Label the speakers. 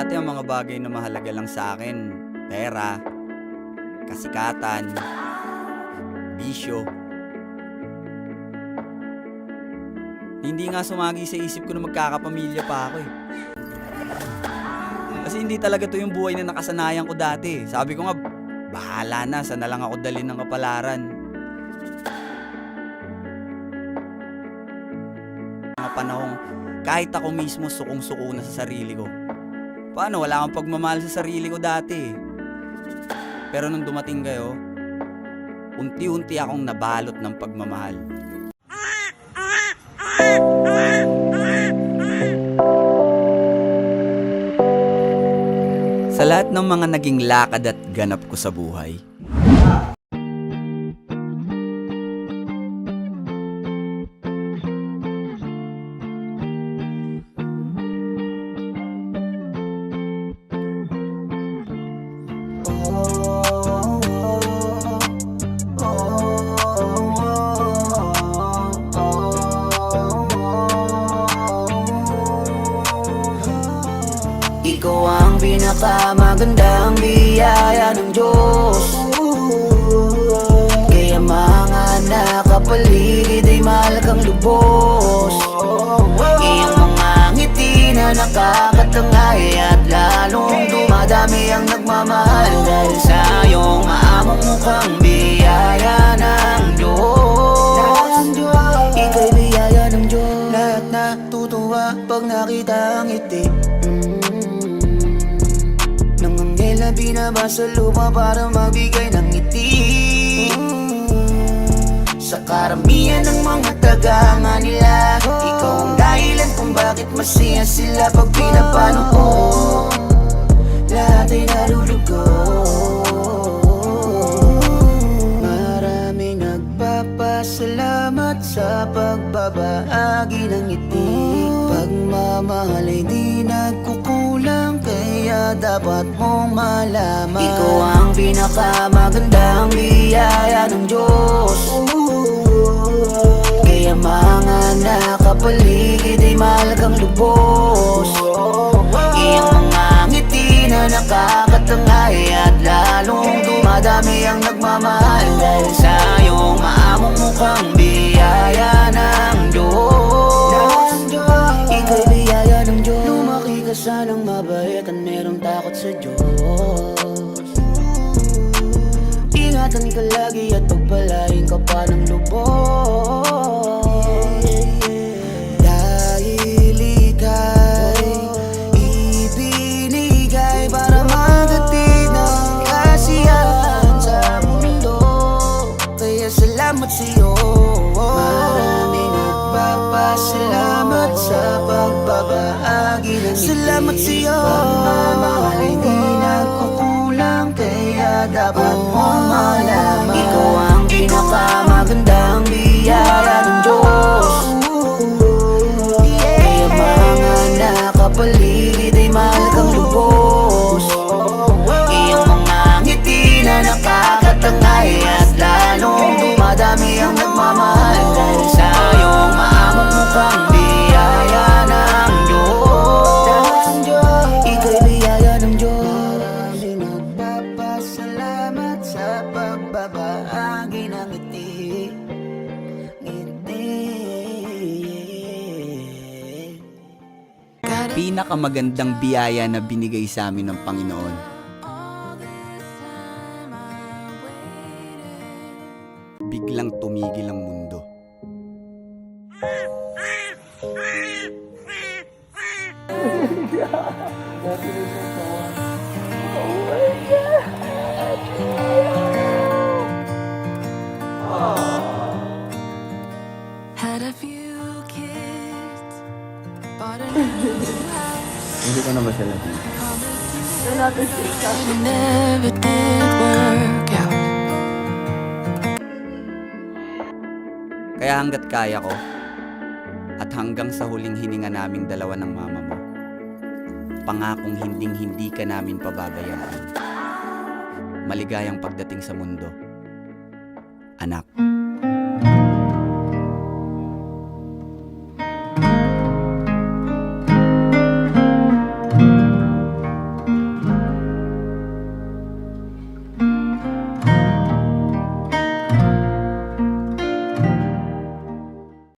Speaker 1: Dati ang mga bagay na mahalaga lang sa akin, pera, kasikatan, bisyo. Hindi nga sumagi sa isip ko na magkakapamilya pa ako eh. Kasi hindi talaga to yung buhay na nakasanayan ko dati. Sabi ko nga, bahala na, sana lang ako dalhin ng kapalaran. Mga panahong kahit ako mismo sukong-suko na sa sarili ko. Paano, wala akong pagmamahal sa sarili ko dati eh. Pero nung dumating kayo, unti-unti akong nabalot ng pagmamahal. Sa lahat ng mga naging lakad at ganap ko sa buhay,
Speaker 2: ikaw ang pinakamagandang biyaya ng Diyos. Kaya mga nakapaligid ay mahal kang lubos. Iyong mga ngiti na nakakatangay at lalong dumadami ang nagmamahal dahil sa iyong maamong mukhang biyaya ng Diyos. Ika'y biyaya ng Diyos. Lahat natutuwa pag nakita ang ngiti. Nangangailan binaba sa lupa para magbigay ng ngiti. Sa karamihan ng mga tagahanga nila, ikaw ang dahilan kung bakit masaya sila pag pinapano ko. Lahat ay nalulugo. Maraming nagpapasalamat sa pagbabahagi ng ngiti. Pagmamahal ay di nagkukulang, kaya dapat mong malaman ikaw ang pinakamagandang biyaya ng Diyos. Kaya mga nakapaligid ay mahal kang lubos. Iyong mga ngiti na nakakatangay at lalong dumadami ang nagmamahal dahil sa iyong maamong mukhang biyaya ng Diyos. Ika'y biyaya ng Diyos. Lumaki ka sanang mabait at merong takot sa Diyos. Ingatan ka lagi at pagpalain ka pa ng lubos. Dahil ika'y ibinigay para maghatid ng kasiyahan sa mundo. Kaya salamat sa'yo. Maraming nagpapasalamat sa pagbabahagi ng ngiti. Salamat sa'yo. Pagmamahal ay di nagkukulang, kaya dapat mong malaman ikaw ang pinakamagandang biyaya ng Diyos. Kaya mga nakapaligid ay mahal kang lubos. Iyong mga ngiti na nakakatangay at lalong dumadami ang nagmamahal dahil sa iyong maamong mukhang biyaya ng Diyos. Ika'y biyaya ng Diyos. Maraming nagpapasalamat sa pagbabahagi ng ngiti.
Speaker 1: pinakamagandang biyaya na binigay sa amin ng Panginoon. Biglang tumigil ang mundo.
Speaker 3: Had a few kids, bought a new house.
Speaker 1: Hindi ko na ba sila dito?
Speaker 3: It never did work out.
Speaker 1: Kaya hanggat kaya ko, at hanggang sa huling hininga naming dalawa ng mama mo, pangakong hinding-hindi ka namin pababayaan. Maligayang pagdating sa mundo, anak.